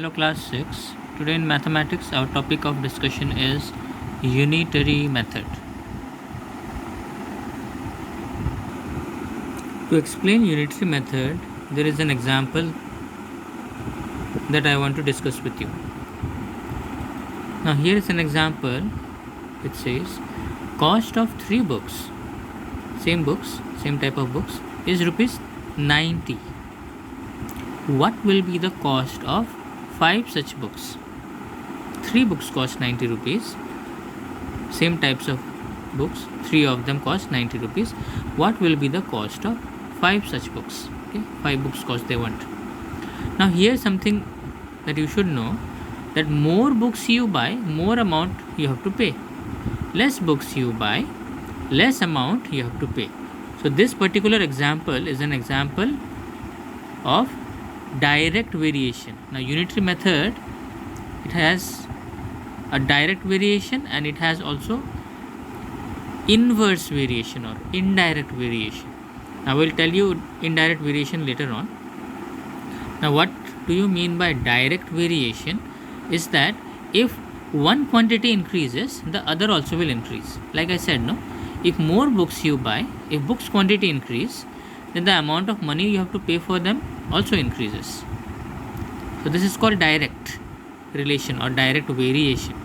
Hello class 6. Today in mathematics our topic of discussion is unitary method. To explain unitary method, there is an example that I want to discuss with you. Now here is an example. It says cost of 3 books, same type of books, is rupees 90. What will be the cost of 5 such books? 3 books cost 90 rupees. Same types of books, 3 of them cost 90 rupees. What will be the cost of 5 such books? Okay, 5 books cost they want. Now here's something that you should know, that more books you buy, more amount you have to pay. Less books you buy, less amount you have to pay. So this particular example is an example of direct variation. Now unitary method, it has a direct variation and it has also inverse variation or indirect variation. I will tell you indirect variation later on. Now what do you mean by direct variation is that if one quantity increases, the other also will increase. Like I said, no, if more books you buy, if books quantity increase, then the amount of money you have to pay for them also increases. So this is called direct relation or direct variation.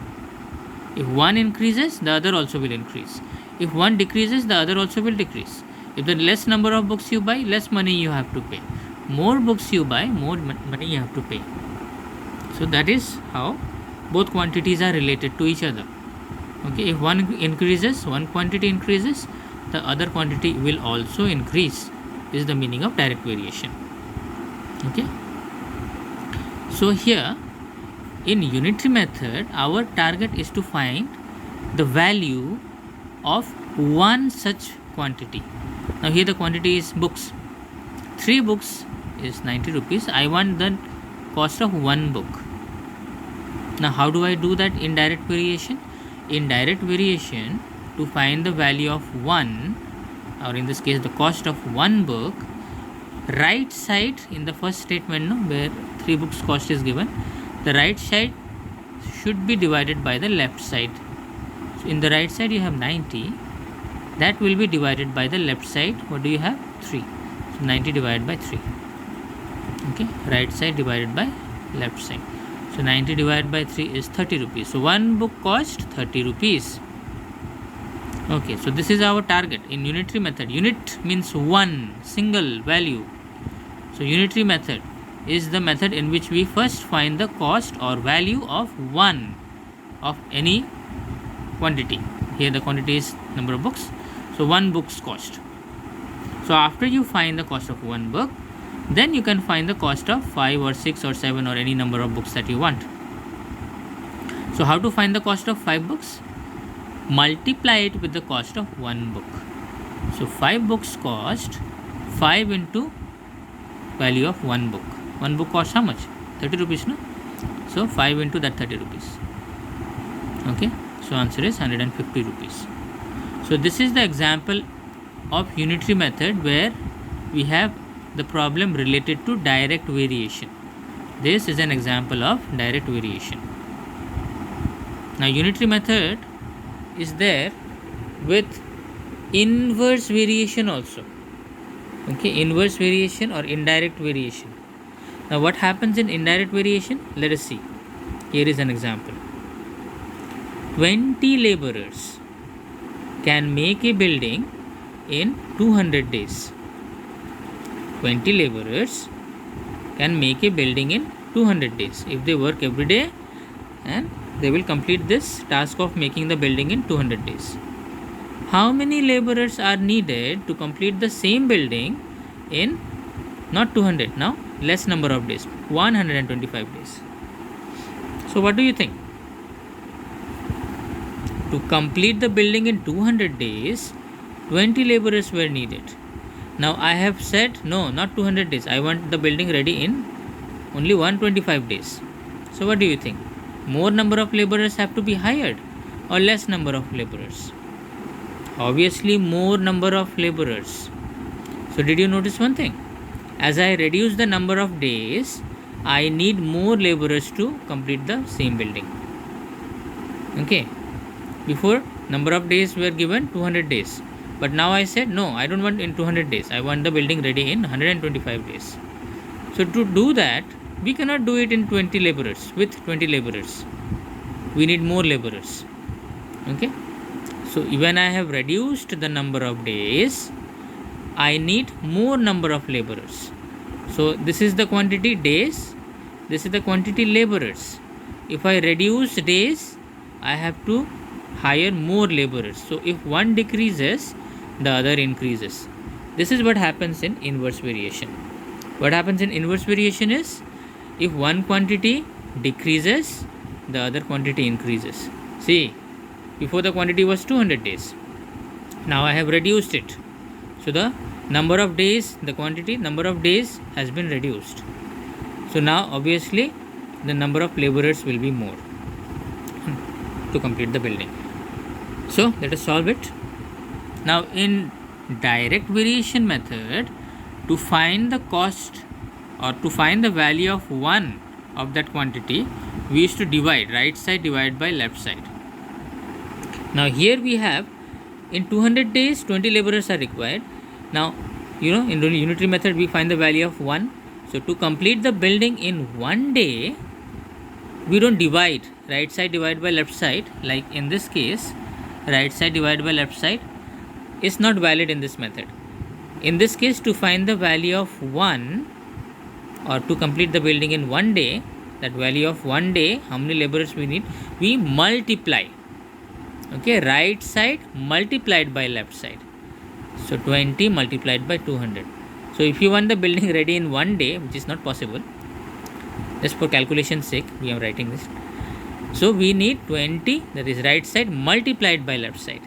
If one increases, the other also will increase. If one decreases, the other also will decrease. If the less number of books you buy, less money you have to pay. More books you buy, more money you have to pay. So that is how both quantities are related to each other. Okay, if one increases, one quantity increases, the other quantity will also increase. This is the meaning of direct variation. Okay. So here in unitary method, our target is to find the value of one such quantity. Now here the quantity is books. 3 books is 90 rupees. I want the cost of 1 book. Now how do I do that in direct variation? In direct variation, to find the value of 1, or in this case the cost of 1 book, right side in the first statement, no, where 3 books cost is given, the right side should be divided by the left side. So in the right side you have 90, that will be divided by the left side. What do you have? 3. So 90 divided by 3. Okay, right side divided by left side. So 90 divided by 3 is 30 rupees. So 1 book cost 30 rupees. Okay, so this is our target in unitary method. Unit means one, single value. So unitary method is the method in which we first find the cost or value of one of any quantity. Here the quantity is number of books. So 1 book's cost. So after you find the cost of 1 book, then you can find the cost of 5 or 6 or 7 or any number of books that you want. So how to find the cost of 5 books? Multiply it with the cost of 1 book. So 5 books cost 5 into value of 1 book. 1 book costs how much? 30 rupees, no? So 5 into that 30 rupees. Okay, so answer is 150 rupees. So this is the example of unitary method where we have the problem related to direct variation. This is an example of direct variation. Now unitary method is there with inverse variation also. Okay, inverse variation or indirect variation. Now what happens in indirect variation? Let us see. Here is an example. 20 laborers can make a building in 200 days. 20 laborers can make a building in 200 days. If they work every day, and they will complete this task of making the building in 200 days. How many laborers are needed to complete the same building in not 200 now, less number of days, 125 days. So what do you think? To complete the building in 200 days, 20 laborers were needed. Now I have said no, not 200 days. I want the building ready in only 125 days. So what do you think? More number of laborers have to be hired or less number of laborers? Obviously more number of laborers. So did you notice one thing? As I reduce the number of days, I need more laborers to complete the same building. Okay, before number of days were given 200 days, but now I said no, I don't want in 200 days, I want the building ready in 125 days. So to do that, we cannot do it in 20 laborers with 20 laborers. We need more laborers. Okay, so when I have reduced the number of days, I need more number of laborers. So this is the quantity days, this is the quantity laborers. If I reduce days, I have to hire more laborers. So if one decreases, the other increases. This is what happens in inverse variation. What happens in inverse variation is, if one quantity decreases, the other quantity increases. See, before the quantity was 200 days, now I have reduced it. So the number of days, the quantity, number of days has been reduced. So now obviously the number of laborers will be more to complete the building. So let us solve it. Now in direct variation method, to find the cost or to find the value of one of that quantity, we used to divide right side divided by left side. Now here we have, in 200 days 20 laborers are required. Now in the unitary method we find the value of 1. So to complete the building in one day, we don't divide right side divided by left side. Like in this case, right side divided by left side is not valid in this method. In this case, to find the value of 1 or to complete the building in one day, that value of one day, how many laborers we need, we multiply. Okay, right side multiplied by left side. So 20 multiplied by 200. So if you want the building ready in one day, which is not possible, just for calculation's sake we are writing this. So we need 20, that is right side multiplied by left side.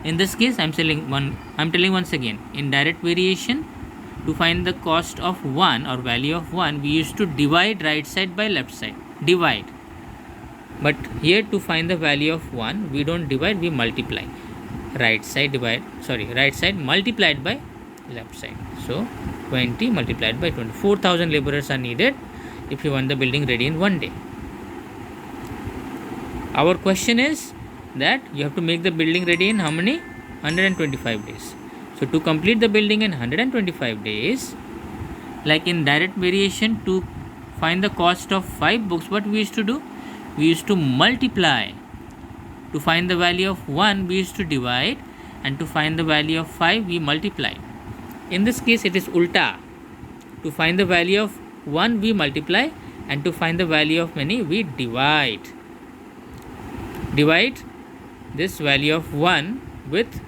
In this case I'm telling once again, in direct variation, to find the cost of 1 or value of 1, we used to divide right side by left side, divide. But here to find the value of 1, we don't divide, we multiply. Right side multiplied by left side. So 20 multiplied by 20. 4,000 laborers are needed if you want the building ready in one day. Our question is that you have to make the building ready in how many? 125 days. So to complete the building in 125 days, like in direct variation, to find the cost of 5 books, what we used to do? We used to multiply. To find the value of 1, we used to divide, and to find the value of 5, we multiply. In this case it is ulta. To find the value of 1, we multiply, and to find the value of many, we divide. Divide this value of 1 with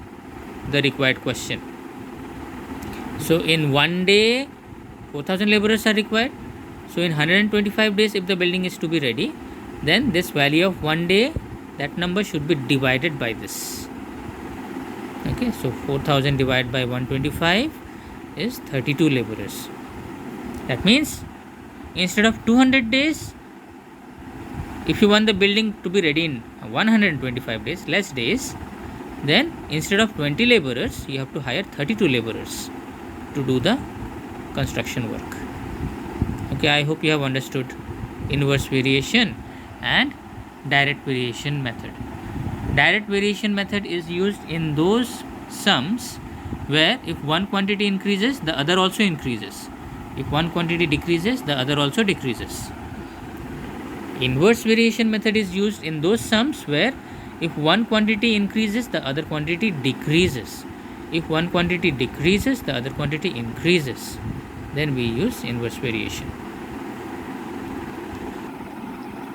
the required question. So in one day 4,000 laborers are required. So in 125 days, if the building is to be ready, then this value of one day, that number should be divided by this. Okay, so 4,000 divided by 125 is 32 laborers. That means instead of 200 days, if you want the building to be ready in 125 days, less days, then instead of 20 laborers, you have to hire 32 laborers to do the construction work. Okay, I hope you have understood inverse variation and direct variation method. Direct variation method is used in those sums where if one quantity increases, the other also increases. If one quantity decreases, the other also decreases. Inverse variation method is used in those sums where if one quantity increases, the other quantity decreases. If one quantity decreases, the other quantity increases. Then we use inverse variation.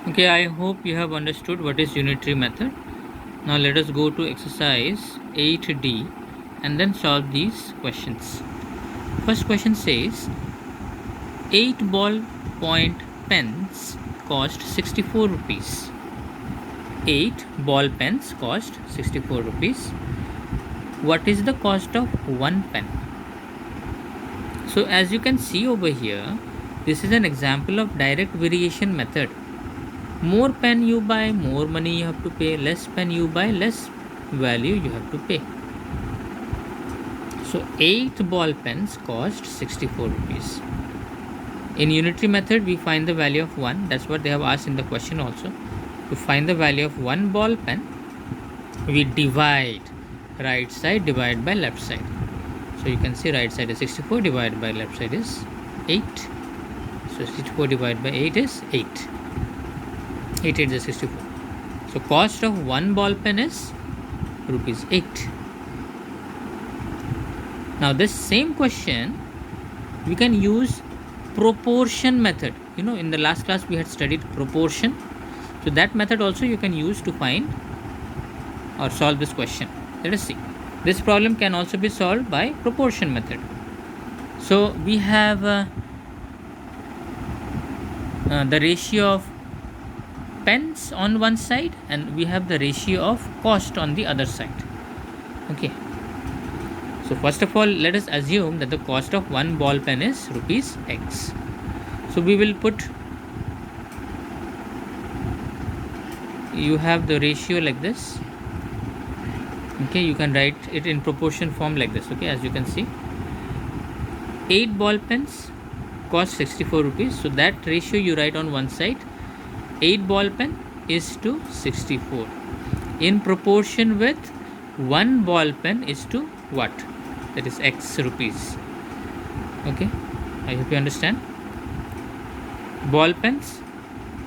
Okay, I hope you have understood what is unitary method. Now let us go to exercise 8D and then solve these questions. First question says 8 ballpoint pens cost 64 rupees. 8 ball pens cost 64 rupees. What is the cost of one pen? So as you can see over here, this is an example of direct variation method. More pen you buy, more money you have to pay. Less pen you buy, less value you have to pay. So 8 ball pens cost 64 rupees. In unitary method, we find the value of 1. That's what they have asked in the question also. To find the value of one ball pen, we divide right side divided by left side. So you can see right side is 64 divided by left side is 8. So 64 divided by 8 is 8. 8 is 64. So cost of one ball pen is rupees 8. Now this same question we can use proportion method. In the last class we had studied proportion. So that method also you can use to find or solve this question. Let us see. This problem can also be solved by proportion method. So we have the ratio of pens on one side and we have the ratio of cost on the other side. Okay. So first of all, let us assume that the cost of one ball pen is rupees X. So we will put, you have the ratio like this. Okay, you can write it in proportion form like this. Okay, as you can see, 8 ball pens cost 64 rupees. So that ratio you write on one side. 8 ball pen is to 64 in proportion with 1 ball pen is to what? That is X rupees. Okay, I hope you understand. Ball pens,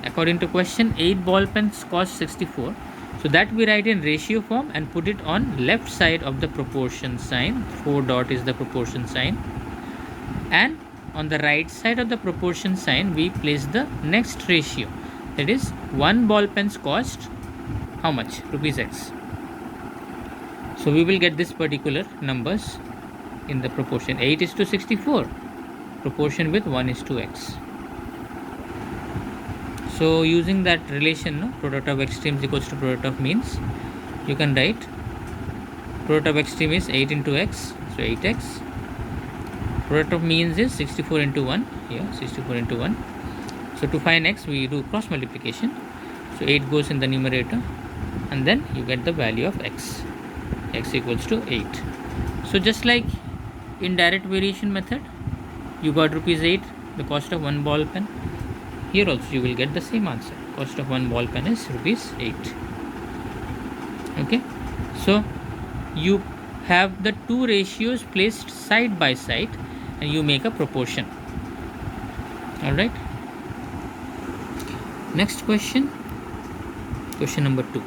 according to question, 8 ball pens cost 64. So that we write in ratio form and put it on left side of the proportion sign. 4 dot is the proportion sign. And on the right side of the proportion sign, we place the next ratio. That is 1 ball pen's cost how much? Rupees X. So we will get this particular numbers in the proportion. 8 is to 64. Proportion with 1 is to X. So using that relation, product of extremes equals to product of means, you can write product of extreme is 8 into X, so 8X. Product of means is 64 into 1, here 64 into 1. So to find X, we do cross multiplication. So 8 goes in the numerator and then you get the value of X. X equals to 8. So just like in direct variation method, you got rupees 8, the cost of one ball pen. Here also you will get the same answer. Cost of one ball pen is rupees 8. Okay. So you have the two ratios placed side by side and you make a proportion. Alright. Next question. Question number 2.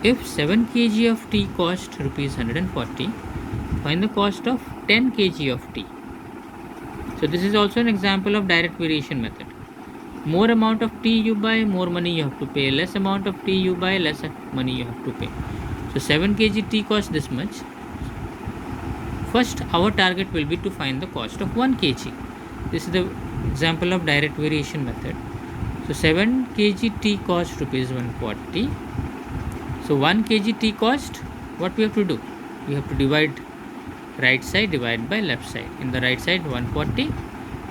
If 7 kg of tea cost rupees 140, find the cost of 10 kg of tea. So this is also an example of direct variation method. More amount of tea you buy, more money you have to pay. Less amount of tea you buy, less money you have to pay. So 7 kg tea costs this much. First, our target will be to find the cost of 1 kg. This is the example of direct variation method. So 7 kg tea cost rupees 140. So 1 kg tea cost, what we have to do? We have to divide right side divided by left side. In the right side 140,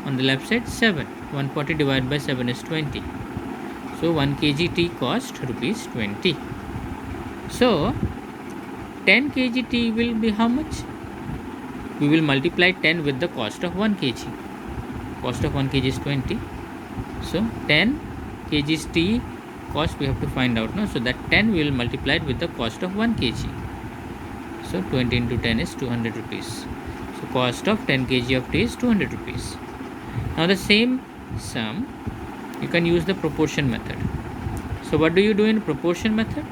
on the left side 7. 140 divided by 7 is 20. So 1 kg tea cost rupees 20. So 10 kg tea will be how much? We will multiply 10 with the cost of 1 kg. Cost of 1 kg is 20. So 10 kg tea cost we have to find out now. So that 10 we will multiply it with the cost of 1 kg. So 20 into 10 is 200 rupees. So cost of 10 kg of tea is 200 rupees. Now the same sum you can use the proportion method. So what do you do in proportion method?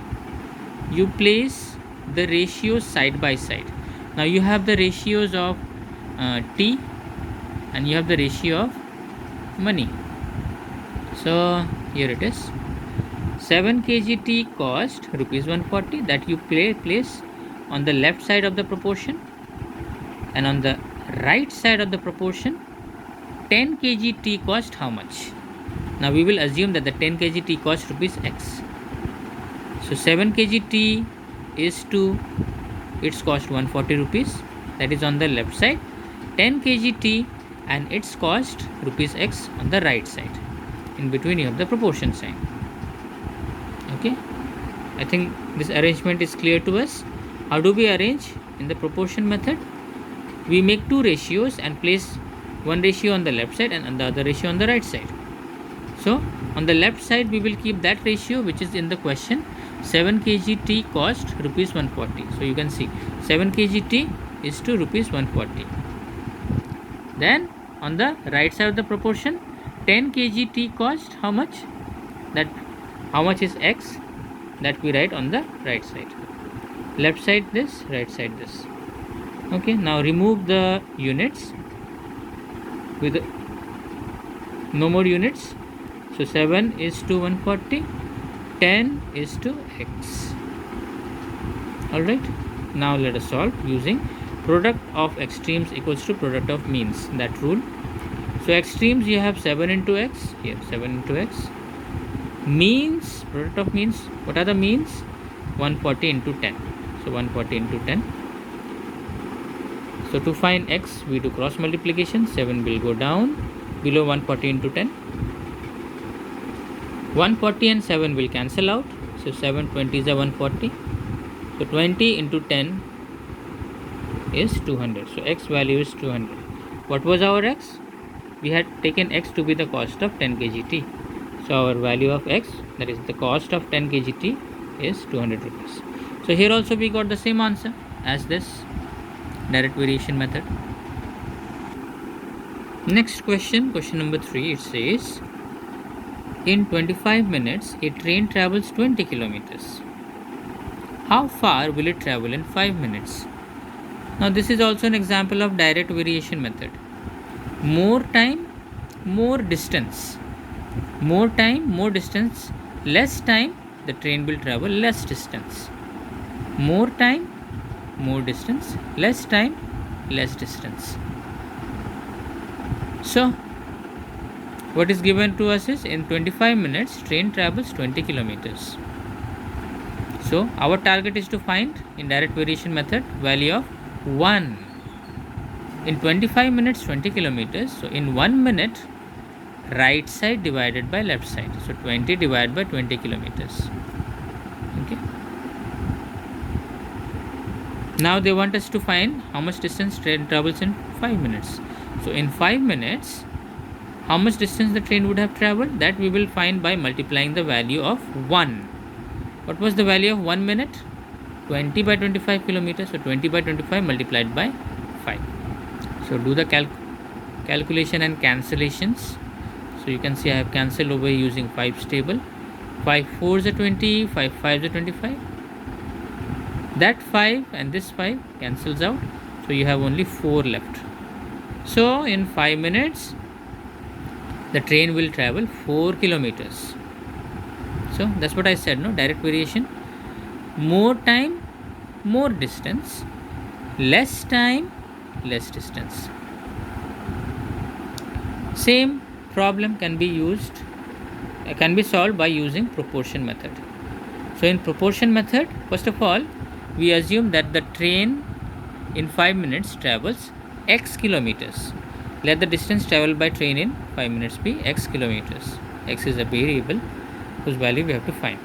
You place the ratios side by side. Now you have the ratios of tea and you have the ratio of money. So here it is. 7 kg tea cost rupees 140, that you place on the left side of the proportion, and on the right side of the proportion 10 kg tea cost how much? Now we will assume that the 10 kg tea cost rupees X. So 7 kg tea is to its cost 140 rupees, that is on the left side. 10 kg tea and its cost rupees X on the right side. In between you have the proportion sign. Okay, I think this arrangement is clear to us. How do we arrange? In the proportion method, we make two ratios and place one ratio on the left side and the other ratio on the right side. So on the left side we will keep that ratio which is in the question. 7 kg tea cost rupees 140. So you can see 7 kg tea is to rupees 140. Then on the right side of the proportion, 10 kg tea cost how much? That how much is x, that we write on the right side. Left side this, right side this. Okay, now remove the units with no more units. So 7 is to 140, 10 is to x. Alright, now let us solve using product of extremes equals to product of means, that rule. So extremes you have 7 into x, here 7 into x. Means, product of means, what are the means? 140 into 10. So 140 into 10. So to find x, we do cross multiplication. 7 will go down below 140 into 10. 140 and 7 will cancel out. So 7 20 is a 140. So 20 into 10 is 200. So x value is 200. What was our x? We had taken x to be the cost of 10 kg tea. So our value of x, that is the cost of 10 kg tea, is 200 rupees. So here also we got the same answer as this direct variation method. Next question, question number 3, it says in 25 minutes a train travels 20 kilometers. How far will it travel in 5 minutes? Now this is also an example of direct variation method. More time, more distance. More time, more distance. Less time, the train will travel less distance. More time, more distance. Less time, less distance. So what is given to us is in 25 minutes train travels 20 kilometers. So our target is to find in direct variation method value of 1. In 25 minutes 20 kilometers. So in 1 minute right side divided by left side. So 20 divided by 20 kilometers. Okay. Now they want us to find how much distance train travels in 5 minutes. So in 5 minutes, how much distance the train would have traveled? That we will find by multiplying the value of 1. What was the value of 1 minute? 20 by 25 kilometers. So 20 by 25 multiplied by 5. So do the calculation and cancellations. So you can see I have cancelled over using 5's table. 5 4s are 20, 5 5s are 25. That 5 and this 5 cancels out. So you have only 4 left. So in 5 minutes, the train will travel 4 kilometers. So that's what I said, no? Direct variation. More time, more distance. Less time, less distance. Same problem can be solved by using proportion method. So in proportion method, first of all, we assume that the train in 5 minutes travels x kilometers. Let the distance traveled by train in 5 minutes be x kilometers. X is a variable whose value we have to find.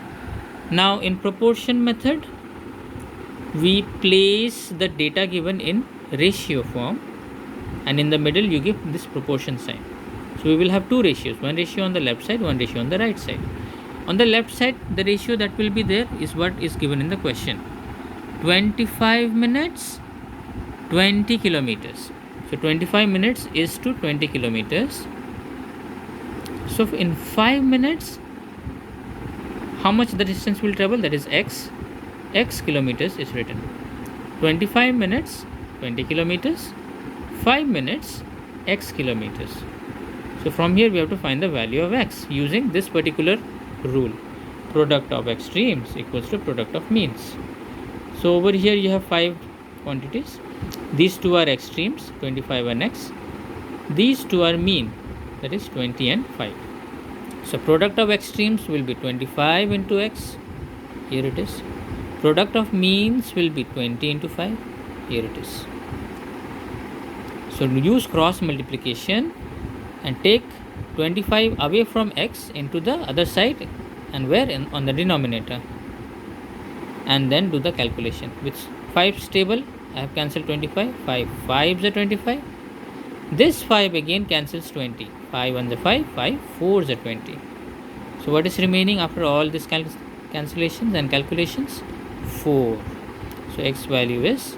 Now in proportion method, we place the data given in ratio form, and in the middle you give this proportion sign. So we will have two ratios, one ratio on the left side, one ratio on the right side. On the left side, the ratio that will be there is what is given in the question. 25 minutes, 20 kilometers. So 25 minutes is to 20 kilometers. So in 5 minutes, how much the distance will travel? That is x kilometers is written. 25 minutes, 20 kilometers. 5 minutes, x kilometers. So from here we have to find the value of x using this particular rule. Product of extremes equals to product of means. So over here you have 5 quantities. These two are extremes, 25 and x. These two are mean, that is 20 and 5. So product of extremes will be 25 into x. Here it is. Product of means will be 20 into 5. Here it is. So use cross multiplication and take 25 away from x into the other side, and where on the denominator, and then do the calculation. With 5's table I have cancelled 25. 5 5s are 25. This 5 again cancels 20. 5 1 is 5, 5 4 is 20. So what is remaining after all these cancellations and calculations? 4. So x value is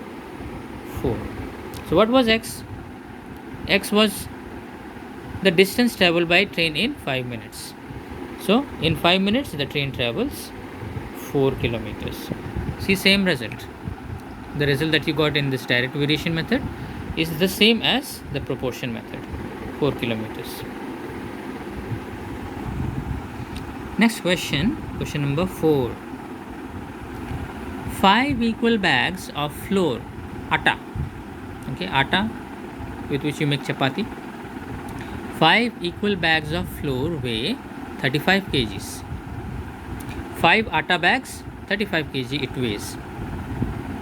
4. So what was x? X was the distance traveled by train in 5 minutes. So in 5 minutes the train travels 4 kilometers. See, same result. The result that you got in this direct variation method is the same as the proportion method, 4 kilometers. Next question, question number 4. 5 equal bags of flour, atta, okay, atta with which you make chapati. 5 equal bags of flour weigh 35 kgs. 5 atta bags, 35 kg it weighs.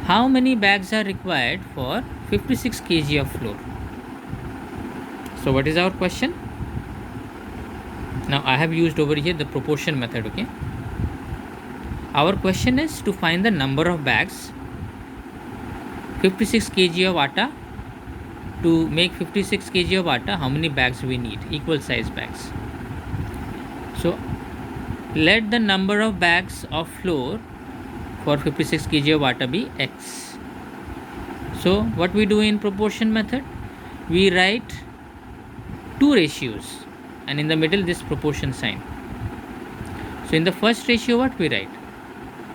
How many bags are required for 56 kg of flour? So what is our question? Now I have used over here the proportion method, okay. Our question is to find the number of bags. 56 kg of atta. To make 56 kg of atta, how many bags we need? Equal size bags. So let the number of bags of flour for 56 kg of atta be x. So what we do in proportion method? We write two ratios and in the middle this proportion sign. So in the first ratio what we write?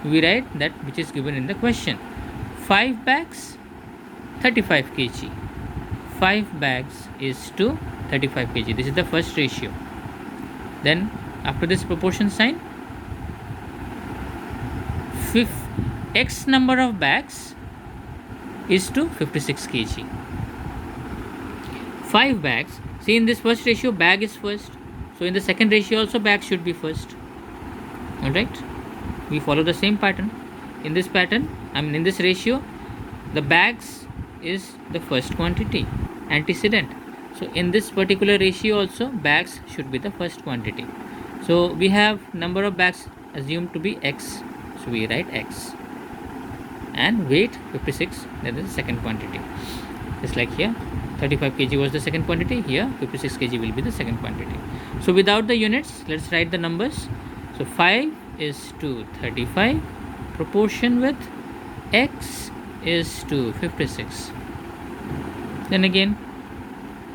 We write that which is given in the question. 5 bags, 35 kg. 5 bags is to 35 kg. This is the first ratio. Then after this proportion sign, x number of bags is to 56 kg. 5 bags. See, in this first ratio bag is first. So in the second ratio also bag should be first. Alright. We follow the same pattern. In this pattern, in this ratio, the bags is the first quantity, antecedent. So in this particular ratio also bags should be the first quantity. So we have number of bags assumed to be x. So we write x. And weight 56, that is the second quantity. Just like here, 35 kg was the second quantity. Here 56 kg will be the second quantity. So without the units, let's write the numbers. So 5 is to 35, proportion with x is to 56. Then again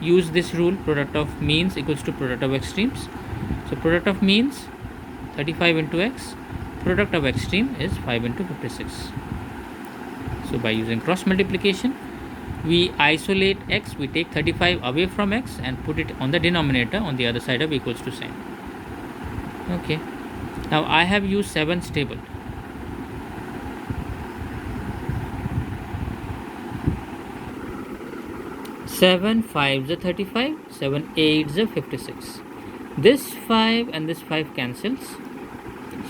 use this rule, product of means equals to product of extremes. So product of means 35 into x, product of extreme is 5 into 56. So by using cross multiplication, we isolate x, we take 35 away from x and put it on the denominator on the other side of equals to sign. Okay. Now I have used 7's table. 7 5s are 35, 7 8s are 56. This 5 and this 5 cancels.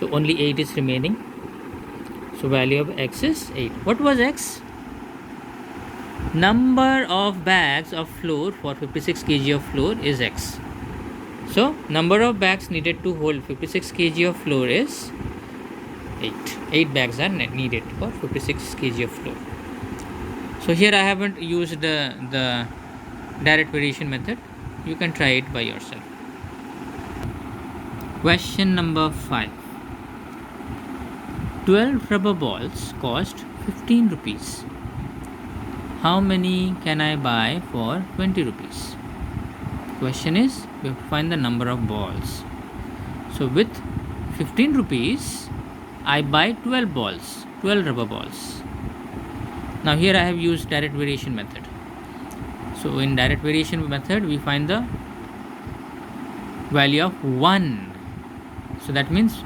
So only 8 is remaining. So value of x is 8. What was x? Number of bags of flour for 56 kg of flour is x. So number of bags needed to hold 56 kg of flour is 8. 8 bags are needed for 56 kg of flour. So here I haven't used the direct variation method. You can try it by yourself. Question number 5. 12 rubber balls cost 15 rupees. How many can I buy for 20 rupees? Question is, we have to find the number of balls. So with 15 rupees, I buy 12 balls, 12 rubber balls. Now here I have used direct variation method. So in direct variation method, we find the value of 1. So that means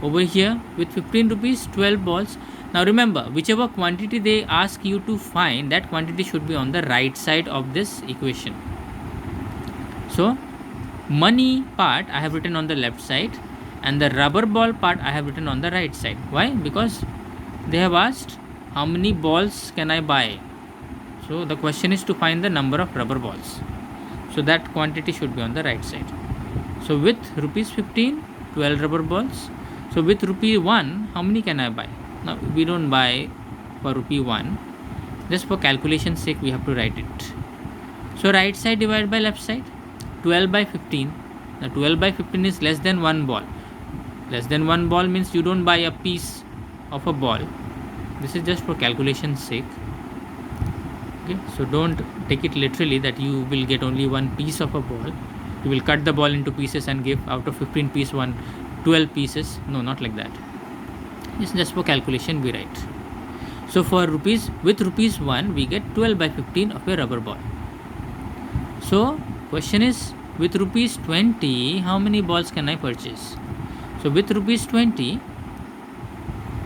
over here with 15 rupees, 12 balls. Now remember, whichever quantity they ask you to find, that quantity should be on the right side of this equation. So money part I have written on the left side and the rubber ball part I have written on the right side. Why? Because they have asked how many balls can I buy. So the question is to find the number of rubber balls. So that quantity should be on the right side. So with rupees 15, 12 rubber balls. So with rupee 1, how many can I buy? Now we don't buy for rupee 1. Just for calculation sake we have to write it. So right side divided by left side. 12 by 15. Now 12 by 15 is less than one ball. Less than one ball means you don't buy a piece of a ball. This is just for calculation's sake. Okay, so don't take it literally that you will get only one piece of a ball. You will cut the ball into pieces and give out of 15 piece 12 pieces. No, not like that. It's just for calculation we write. So for with rupees 1 we get 12 by 15 of a rubber ball. So question is, with rupees 20 how many balls can I purchase? So with rupees 20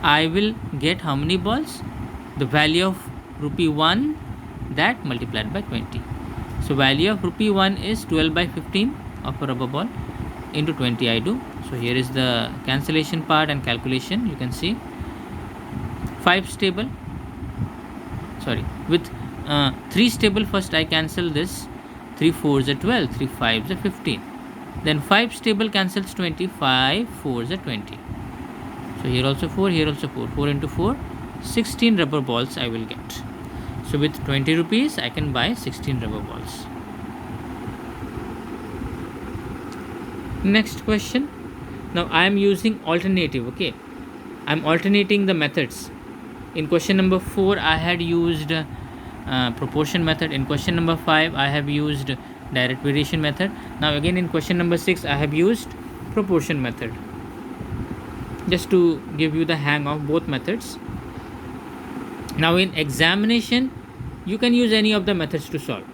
I will get how many balls? The value of rupee 1 that multiplied by 20. So value of rupee 1 is 12 by 15 of a rubber ball into 20 I do. So here is the cancellation part and calculation. You can see 5 stable, sorry, with 3 stable first I cancel this. 3 4s are 12, 3 5s are 15. Then 5 stable cancels 20, 5 4s are 20. So here also 4, here also 4. 4 into 4, 16 rubber balls I will get. So with 20 rupees I can buy 16 rubber balls. Next question. Now I am using alternative. Okay, I am alternating the methods. In question number 4 I had used proportion method. In question number 5 I have used direct variation method. Now again in question number 6 I have used proportion method, just to give you the hang of both methods. Now in examination you can use any of the methods to solve,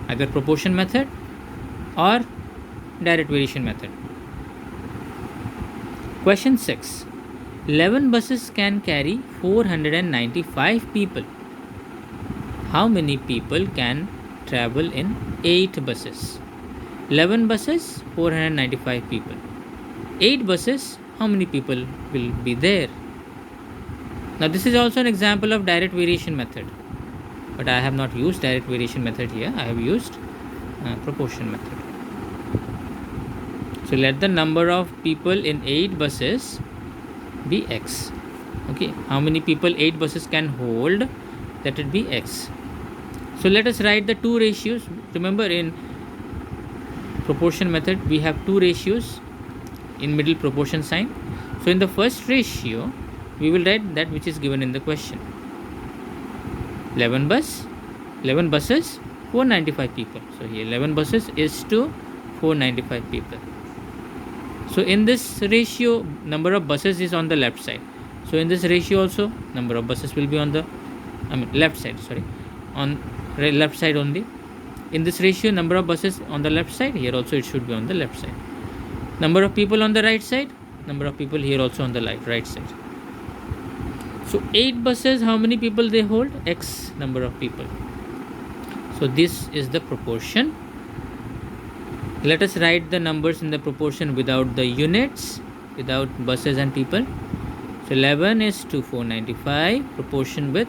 either proportion method or direct variation method. Question 6. 11 buses can carry 495 people. How many people can travel in 8 buses? 11 buses, 495 people. 8 buses, how many people will be there? Now this is also an example of direct variation method, but I have not used direct variation method here. I have used proportion method. So let the number of people in 8 buses be x. Okay, how many people 8 buses can hold? That would be x. So let us write the two ratios. Remember, in proportion method we have two ratios in middle proportion sign. So in the first ratio we will write that which is given in the question. 11 buses, 495 people. So here 11 buses is to 495 people. So in this ratio number of buses is on the left side. So in this ratio also number of buses will be on the left side, sorry, on left side only. In this ratio number of buses on the left side, here also it should be on the left side. Number of people on the right side, number of people here also on the right side. So 8 buses, how many people they hold? X number of people. So this is the proportion. Let us write the numbers in the proportion without the units, without buses and people. So 11 is to 495, proportion with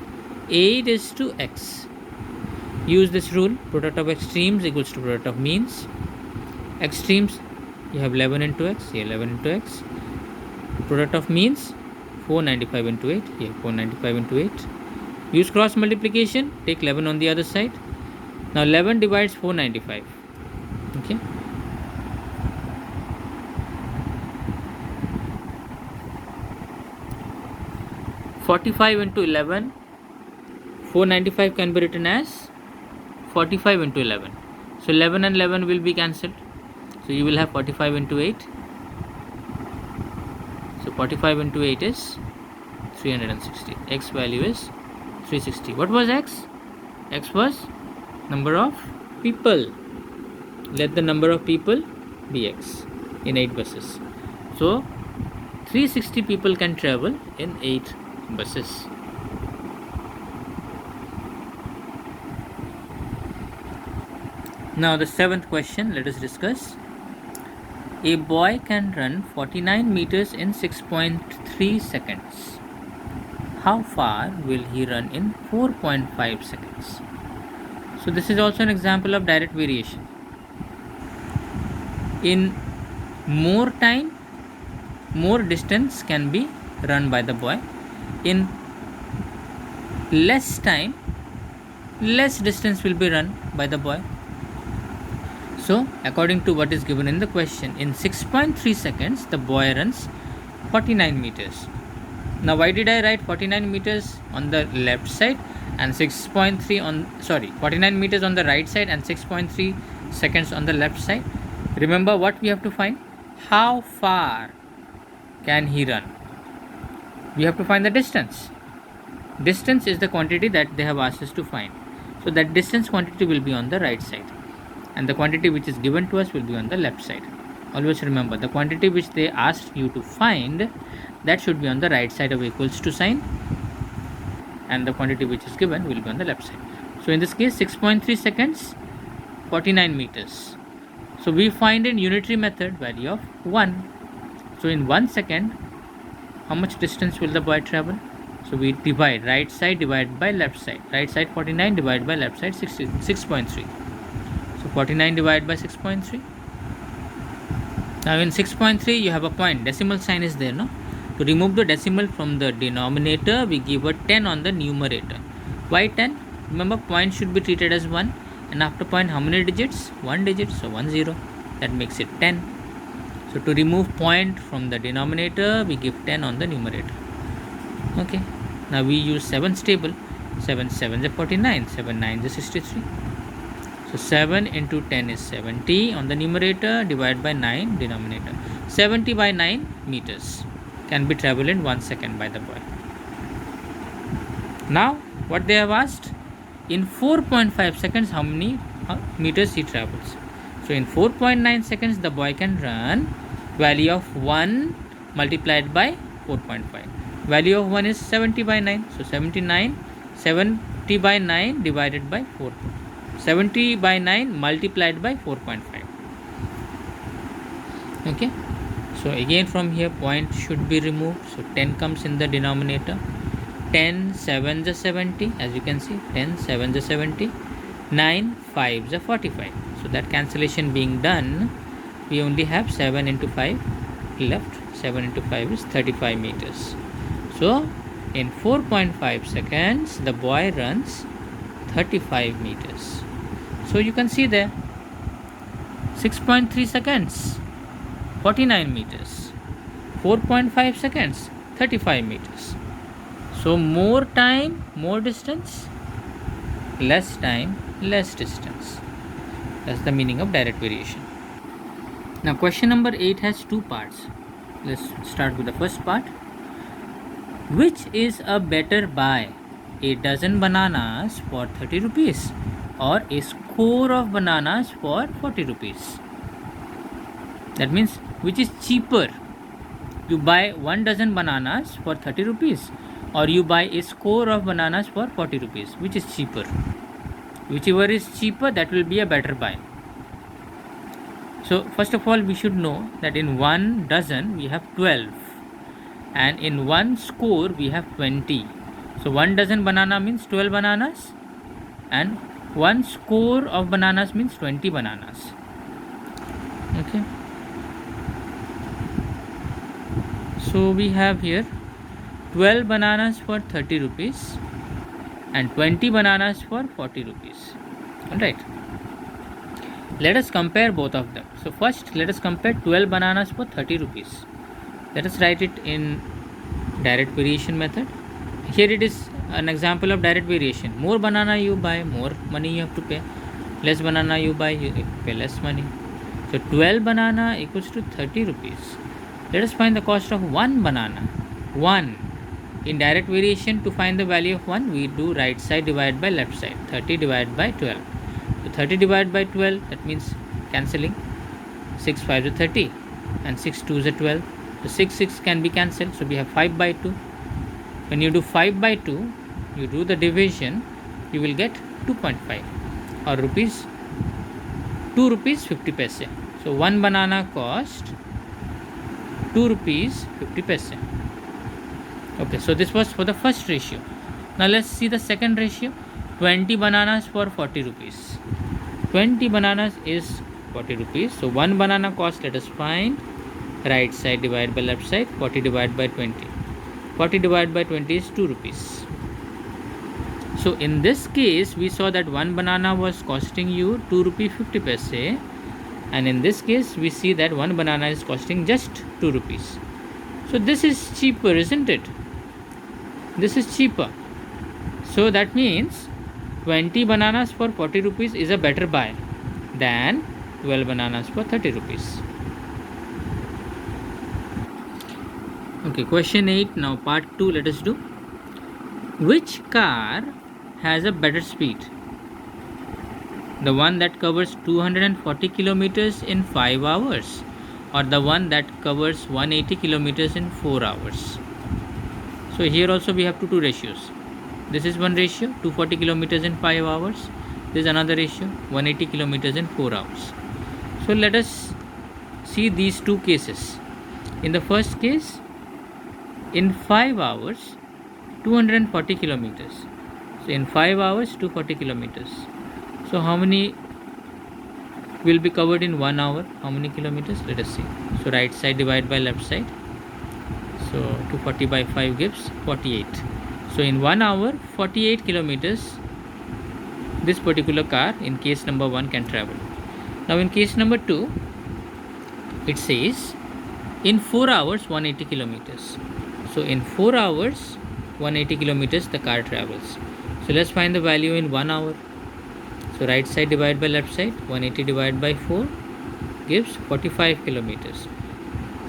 8 is to x. Use this rule, product of extremes equals to product of means. Extremes, you have 11 into x, here 11 into x. Product of means, 495 into 8, here 495 into 8. Use cross multiplication, take 11 on the other side. Now 11 divides 495. Okay. (45 into 11), 495 can be written as 45 into 11. So 11 and 11 will be cancelled. So you will have 45 into 8. So 45 into 8 is 360. X value is 360. What was x? X was number of people. Let the number of people be x in 8 buses. So 360 people can travel in 8 buses. Now the 7th question, let us discuss. A boy can run 49 meters in 6.3 seconds. How far will he run in 4.5 seconds? So this is also an example of direct variation. In more time, more distance can be run by the boy. In less time, less distance will be run by the boy. So according to what is given in the question, in 6.3 seconds the boy runs 49 meters. Now why did I write 49 meters on the left side and 49 meters on the right side and 6.3 seconds on the left side? Remember what we have to find? How far can he run? We have to find the distance. Distance is the quantity that they have asked us to find. So that distance quantity will be on the right side and the quantity which is given to us will be on the left side. Always remember, the quantity which they asked you to find, that should be on the right side of equals to sign, and the quantity which is given will be on the left side. So in this case 6.3 seconds, 49 meters. So we find in unitary method value of 1. So in 1 second, how much distance will the boy travel? So we divide right side divided by left side. Right side 49 divided by left side 6.3. So 49 divided by 6.3. Now in 6.3 you have a point, decimal sign is there, no? To remove the decimal from the denominator, we give a 10 on the numerator. Why 10? Remember, point should be treated as 1, and after point how many digits? 1 digit, so 1 0. That makes it 10. So to remove point from the denominator, we give 10 on the numerator. Okay. Now we use 7's table. 7 7 is 49, 7 9 is 63. So 7 into 10 is 70 on the numerator, divided by 9 denominator. 70 by 9 meters can be travelled in 1 second by the boy. Now what they have asked, in 4.5 seconds how many meters he travels. So in 4.9 seconds the boy can run value of 1 multiplied by 4.5. Value of 1 is 70 by 9. So 70 by 9 divided by 4. 70 by 9 multiplied by 4.5. Okay. So again from here point should be removed. So 10 comes in the denominator. 10 7 is 70. As you can see, 10 7 is 70. 9 5 is 45. So that cancellation being done, we only have 7 into 5 left. 7 into 5 is 35 meters. So in 4.5 seconds the boy runs 35 meters. So you can see there, 6.3 seconds 49 meters, 4.5 seconds 35 meters. So more time more distance, less time less distance. That's the meaning of direct variation. Now question number 8 has 2 parts. Let's start with the first part. Which is a better buy, a dozen bananas for 30 rupees or a score of bananas for 40 rupees? That means which is cheaper? You buy 1 dozen bananas for 30 rupees or you buy a score of bananas for 40 rupees. Which is cheaper? Whichever is cheaper, that will be a better buy. So first of all we should know that in 1 dozen we have 12 and in 1 score we have 20. So 1 dozen banana means 12 bananas and 1 score of bananas means 20 bananas. Okay. So we have here 12 bananas for 30 rupees and 20 bananas for 40 rupees. Alright. Let us compare both of them. So first let us compare 12 bananas for 30 rupees. Let us write it in direct variation method. Here it is an example of direct variation. More banana you buy, more money you have to pay. Less banana you buy, you pay less money. So 12 banana equals to 30 rupees. Let us find the cost of 1 banana. 1. In direct variation, to find the value of 1, we do right side divided by left side. 30 divided by 12. So 30 divided by 12, that means cancelling. 6 5 is 30 and 6 2 is 12. So 6 6 can be cancelled. So we have 5 by 2. When you do 5 by 2, you do the division, you will get 2.5 or rupees 2 rupees 50 paise. So 1 banana cost 2 rupees 50 paise. Okay, so this was for the first ratio. Now let's see the second ratio. 20 bananas for 40 rupees. 20 bananas is 40 rupees. So 1 banana cost, let us find. Right side divided by left side. 40 divided by 20. 40 divided by 20 is 2 rupees. So in this case, we saw that 1 banana was costing you 2 rupee 50 paise and in this case we see that one banana is costing just 2 rupees. So this is cheaper, isn't it? This is cheaper. So that means 20 bananas for 40 rupees is a better buy than 12 bananas for 30 rupees. Okay, question 8. Now part 2 let us do. Which car has a better speed? The one that covers 240 kilometers in 5 hours, or the one that covers 180 kilometers in 4 hours? So here also we have two ratios. This is one ratio, 240 kilometers in 5 hours. This is another ratio, 180 kilometers in 4 hours. So let us see these two cases. In the first case, in 5 hours, 240 kilometers. So in 5 hours, 240 kilometers. So how many will be covered in 1 hour? How many kilometers? Let us see. So right side divided by left side. So 240 by 5 gives 48. So in 1 hour, 48 kilometers this particular car in case number 1 can travel. Now in case number 2, it says in 4 hours 180 kilometers. So in 4 hours 180 kilometers the car travels. So let's find the value in 1 hour. So right side divided by left side, 180 divided by 4 gives 45 kilometers.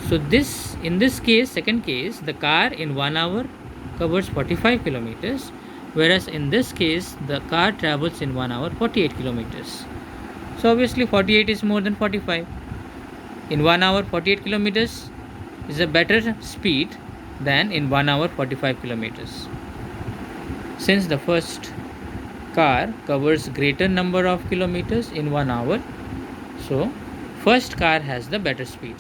So this, in this case, second case, the car in 1 hour covers 45 kilometers, whereas in this case the car travels in 1 hour 48 kilometers. So obviously 48 is more than 45. In 1 hour 48 kilometers is a better speed than in 1 hour 45 kilometers. Since the first car covers greater number of kilometers in 1 hour, so first car has the better speed.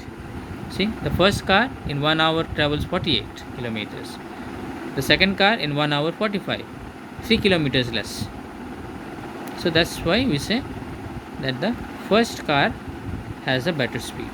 See, the first car in 1 hour travels 48 kilometers. The second car in 1 hour 45, 3 kilometers less. So that's why we say that the first car has a better speed.